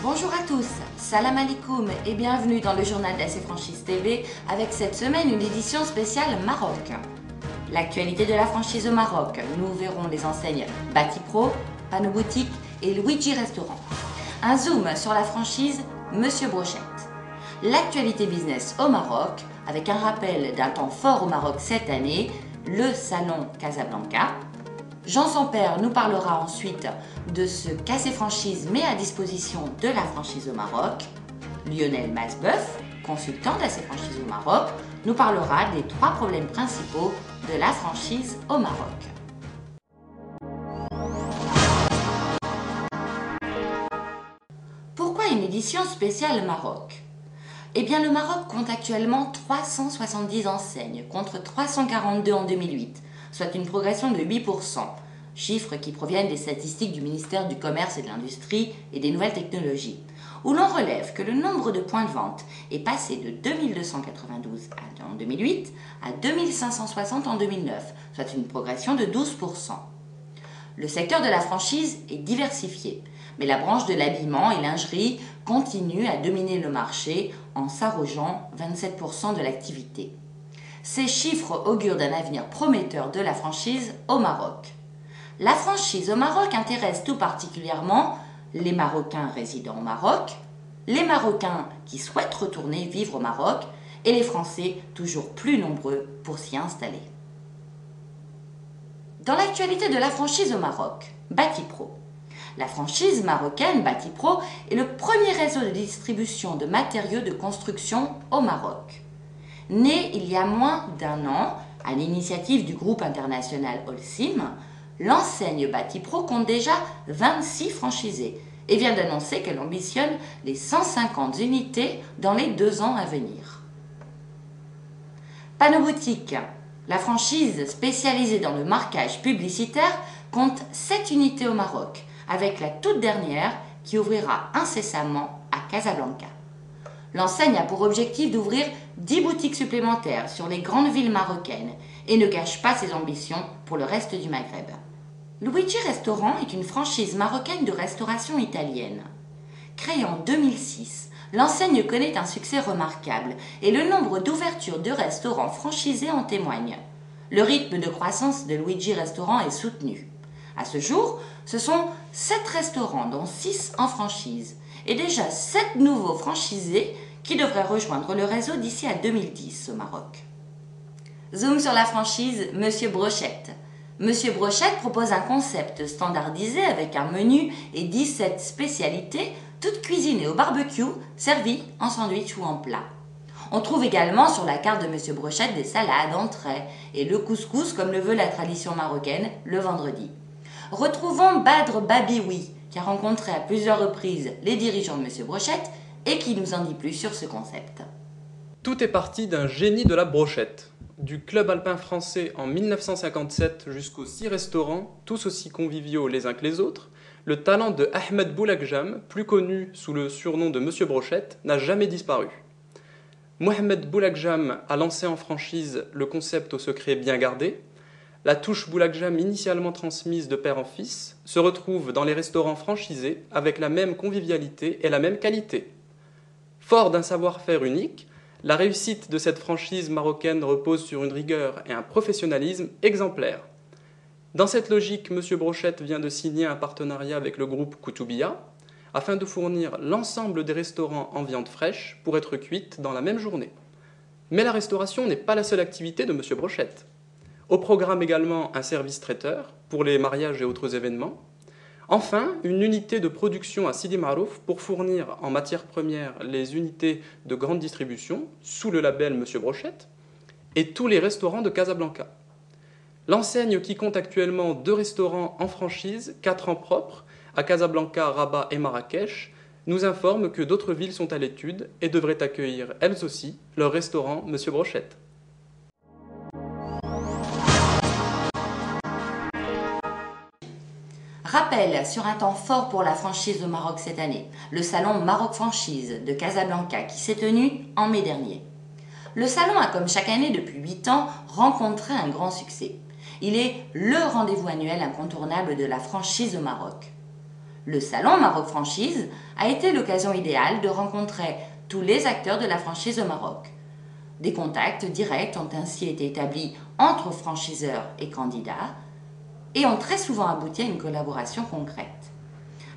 Bonjour à tous, salam alaikum et bienvenue dans le journal d'AC Franchise TV avec cette semaine une édition spéciale Maroc. L'actualité de la franchise au Maroc, nous verrons les enseignes Batipro, Panneau Boutique et Luigi Restaurant. Un zoom sur la franchise Monsieur Brochette. L'actualité business au Maroc avec un rappel d'un temps fort au Maroc cette année, le salon Casablanca. Jean Sampère nous parlera ensuite de ce qu'AC Franchise met à disposition de la franchise au Maroc. Lionel Masbeuf, consultant d'AC Franchise au Maroc, nous parlera des 3 problèmes principaux de la franchise au Maroc. Pourquoi une édition spéciale Maroc ? Eh bien, le Maroc compte actuellement 370 enseignes contre 342 en 2008. Soit une progression de 8%, chiffres qui proviennent des statistiques du ministère du Commerce et de l'Industrie et des Nouvelles Technologies, où l'on relève que le nombre de points de vente est passé de 2292 en 2008 à 2560 en 2009, soit une progression de 12%. Le secteur de la franchise est diversifié, mais la branche de l'habillement et lingerie continue à dominer le marché en s'arrogeant 27% de l'activité. Ces chiffres augurent d'un avenir prometteur de la franchise au Maroc. La franchise au Maroc intéresse tout particulièrement les Marocains résidant au Maroc, les Marocains qui souhaitent retourner vivre au Maroc et les Français toujours plus nombreux pour s'y installer. Dans l'actualité de la franchise au Maroc, Batipro. La franchise marocaine Batipro est le premier réseau de distribution de matériaux de construction au Maroc. Né il y a moins d'1 an, à l'initiative du groupe international Holcim, l'enseigne Batipro compte déjà 26 franchisés et vient d'annoncer qu'elle ambitionne les 150 unités dans les 2 ans à venir. Panneau Boutique. La franchise spécialisée dans le marquage publicitaire compte 7 unités au Maroc, avec la toute dernière qui ouvrira incessamment à Casablanca. L'enseigne a pour objectif d'ouvrir 10 boutiques supplémentaires sur les grandes villes marocaines et ne cache pas ses ambitions pour le reste du Maghreb. Luigi Restaurant est une franchise marocaine de restauration italienne. Créée en 2006, l'enseigne connaît un succès remarquable et le nombre d'ouvertures de restaurants franchisés en témoigne. Le rythme de croissance de Luigi Restaurant est soutenu. À ce jour, ce sont 7 restaurants, dont 6 en franchise, et déjà 7 nouveaux franchisés qui devraient rejoindre le réseau d'ici à 2010 au Maroc. Zoom sur la franchise Monsieur Brochette. Monsieur Brochette propose un concept standardisé avec un menu et 17 spécialités, toutes cuisinées au barbecue, servies en sandwich ou en plat. On trouve également sur la carte de Monsieur Brochette des salades, entrées et le couscous comme le veut la tradition marocaine le vendredi. Retrouvons Badr Babioui, qui a rencontré à plusieurs reprises les dirigeants de Monsieur Brochette et qui nous en dit plus sur ce concept. Tout est parti d'un génie de la brochette. Du club alpin français en 1957 jusqu'aux 6 restaurants, tous aussi conviviaux les uns que les autres, le talent de Ahmed Boulakjam, plus connu sous le surnom de Monsieur Brochette, n'a jamais disparu. Mohamed Boulakjam a lancé en franchise le concept au secret bien gardé. La touche Boulakjam initialement transmise de père en fils se retrouve dans les restaurants franchisés avec la même convivialité et la même qualité. Fort d'un savoir-faire unique, la réussite de cette franchise marocaine repose sur une rigueur et un professionnalisme exemplaires. Dans cette logique, M. Brochette vient de signer un partenariat avec le groupe Koutoubia afin de fournir l'ensemble des restaurants en viande fraîche pour être cuite dans la même journée. Mais la restauration n'est pas la seule activité de M. Brochette. Au programme également un service traiteur pour les mariages et autres événements. Enfin, une unité de production à Sidi Marouf pour fournir en matière première les unités de grande distribution sous le label Monsieur Brochette et tous les restaurants de Casablanca. L'enseigne qui compte actuellement 2 restaurants en franchise, 4 en propre, à Casablanca, Rabat et Marrakech, nous informe que d'autres villes sont à l'étude et devraient accueillir elles aussi leur restaurant Monsieur Brochette. Rappel sur un temps fort pour la franchise au Maroc cette année, le salon Maroc Franchise de Casablanca qui s'est tenu en mai dernier. Le salon a comme chaque année depuis 8 ans rencontré un grand succès. Il est le rendez-vous annuel incontournable de la franchise au Maroc. Le salon Maroc Franchise a été l'occasion idéale de rencontrer tous les acteurs de la franchise au Maroc. Des contacts directs ont ainsi été établis entre franchiseurs et candidats et ont très souvent abouti à une collaboration concrète.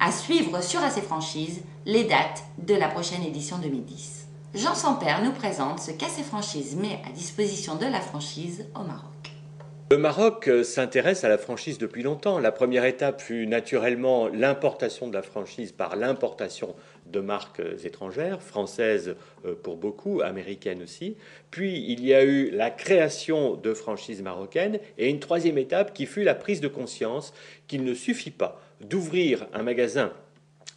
À suivre sur AC Franchise les dates de la prochaine édition 2010. Jean Sampère nous présente ce qu'AC Franchise met à disposition de la franchise au Maroc. Le Maroc s'intéresse à la franchise depuis longtemps. La première étape fut naturellement l'importation de la franchise par l'importation de marques étrangères, françaises pour beaucoup, américaines aussi. Puis il y a eu la création de franchises marocaines et une troisième étape qui fut la prise de conscience qu'il ne suffit pas d'ouvrir un magasin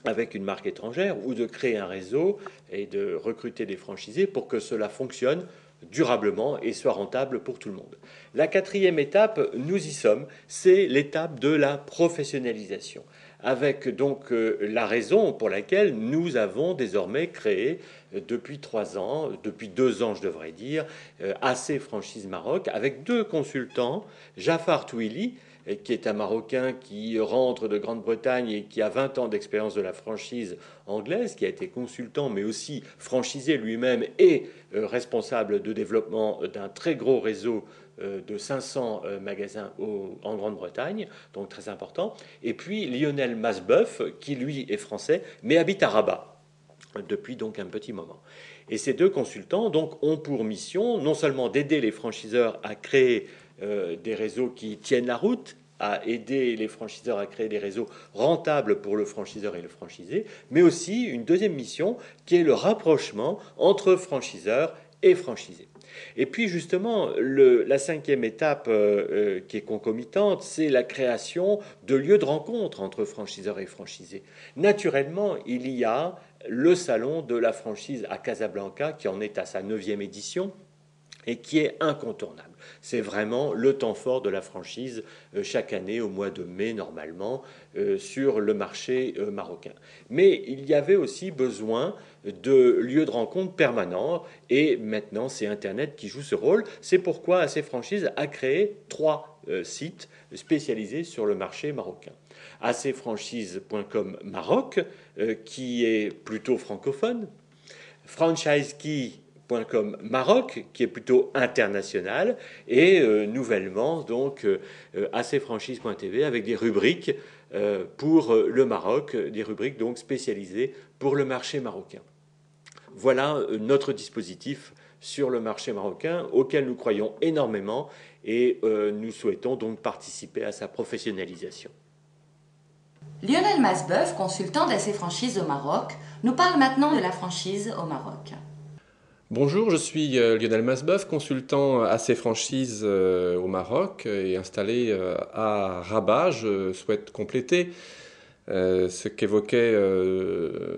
avec une marque étrangère ou de créer un réseau et de recruter des franchisés pour que cela fonctionne durablement et soit rentable pour tout le monde. La quatrième étape, nous y sommes, c'est l'étape de la professionnalisation, avec donc la raison pour laquelle nous avons désormais créé depuis 3 ans, depuis 2 ans je devrais dire, AC Franchise Maroc, avec 2 consultants, Jafar Touili, qui est un Marocain qui rentre de Grande-Bretagne et qui a 20 ans d'expérience de la franchise anglaise, qui a été consultant mais aussi franchisé lui-même et responsable de développement d'un très gros réseau de 500 magasins en Grande-Bretagne, donc très important. Et puis Lionel Masbeuf, qui lui est français mais habite à Rabat depuis donc un petit moment. Et ces 2 consultants donc ont pour mission non seulement d'aider les franchiseurs à créer des réseaux qui tiennent la route, à aider les franchiseurs à créer des réseaux rentables pour le franchiseur et le franchisé, mais aussi une deuxième mission qui est le rapprochement entre franchiseurs et franchisés. Et puis justement, la 5e étape qui est concomitante, c'est la création de lieux de rencontre entre franchiseurs et franchisés. Naturellement, il y a le salon de la franchise à Casablanca qui en est à sa 9e édition et qui est incontournable. C'est vraiment le temps fort de la franchise chaque année au mois de mai normalement sur le marché marocain. Mais il y avait aussi besoin de lieux de rencontre permanents et maintenant c'est Internet qui joue ce rôle. C'est pourquoi AC Franchise a créé 3 sites spécialisés sur le marché marocain. acfranchise.com Maroc qui est plutôt francophone, FranchiseKey.com Maroc, qui est plutôt international, et nouvellement donc acfranchise.tv avec des rubriques pour le Maroc, des rubriques donc spécialisées pour le marché marocain. Voilà notre dispositif sur le marché marocain auquel nous croyons énormément et nous souhaitons donc participer à sa professionnalisation. Lionel Masbeuf, consultant d'AC Franchise au Maroc, nous parle maintenant de la franchise au Maroc. Bonjour, je suis Lionel Masbeuf, consultant AC Franchise au Maroc et installé à Rabat. Je souhaite compléter ce qu'évoquait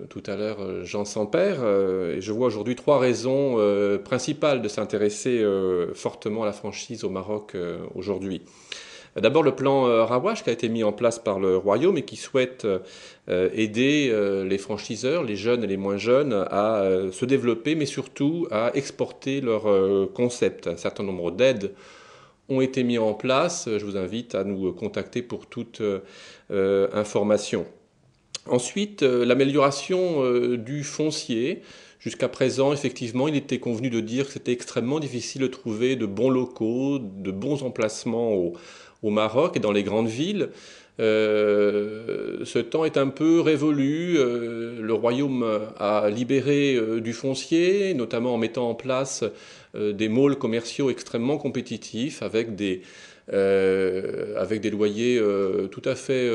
tout à l'heure Jean Sampère. Et je vois aujourd'hui 3 raisons principales de s'intéresser fortement à la franchise au Maroc aujourd'hui. D'abord, le plan Rawash qui a été mis en place par le Royaume et qui souhaite aider les franchiseurs, les jeunes et les moins jeunes, à se développer, mais surtout à exporter leur concept. Un certain nombre d'aides ont été mis en place. Je vous invite à nous contacter pour toute information. Ensuite, l'amélioration du foncier. Jusqu'à présent, effectivement, il était convenu de dire que c'était extrêmement difficile de trouver de bons locaux, de bons emplacements au Maroc et dans les grandes villes. Ce temps est un peu révolu. Le Royaume a libéré du foncier, notamment en mettant en place des malls commerciaux extrêmement compétitifs avec des loyers tout à fait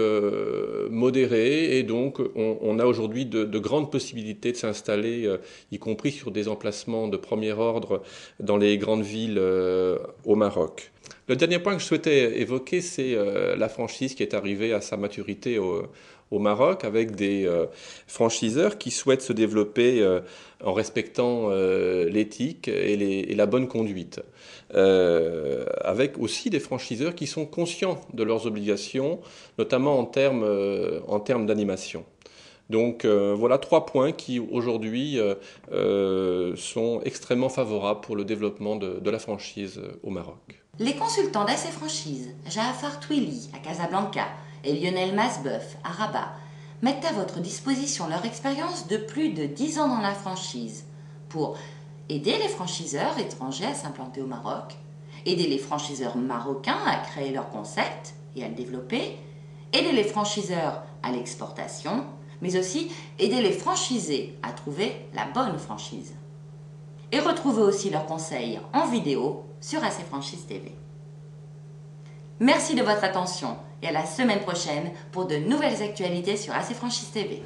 modérés. Et donc, on a aujourd'hui de grandes possibilités de s'installer, y compris sur des emplacements de premier ordre dans les grandes villes au Maroc. Le dernier point que je souhaitais évoquer, c'est la franchise qui est arrivée à sa maturité au Maroc avec des franchiseurs qui souhaitent se développer en respectant l'éthique et la bonne conduite. Avec aussi des franchiseurs qui sont conscients de leurs obligations, notamment en termes d'animation. Donc voilà 3 points qui aujourd'hui sont extrêmement favorables pour le développement de la franchise au Maroc. Les consultants d'AC Franchise, Jafar Touili à Casablanca et Lionel Masbeuf à Rabat, mettent à votre disposition leur expérience de plus de 10 ans dans la franchise pour aider les franchiseurs étrangers à s'implanter au Maroc, aider les franchiseurs marocains à créer leur concept et à le développer, aider les franchiseurs à l'exportation, mais aussi aider les franchisés à trouver la bonne franchise. Et retrouvez aussi leurs conseils en vidéo sur AC Franchise TV. Merci de votre attention et à la semaine prochaine pour de nouvelles actualités sur AC Franchise TV.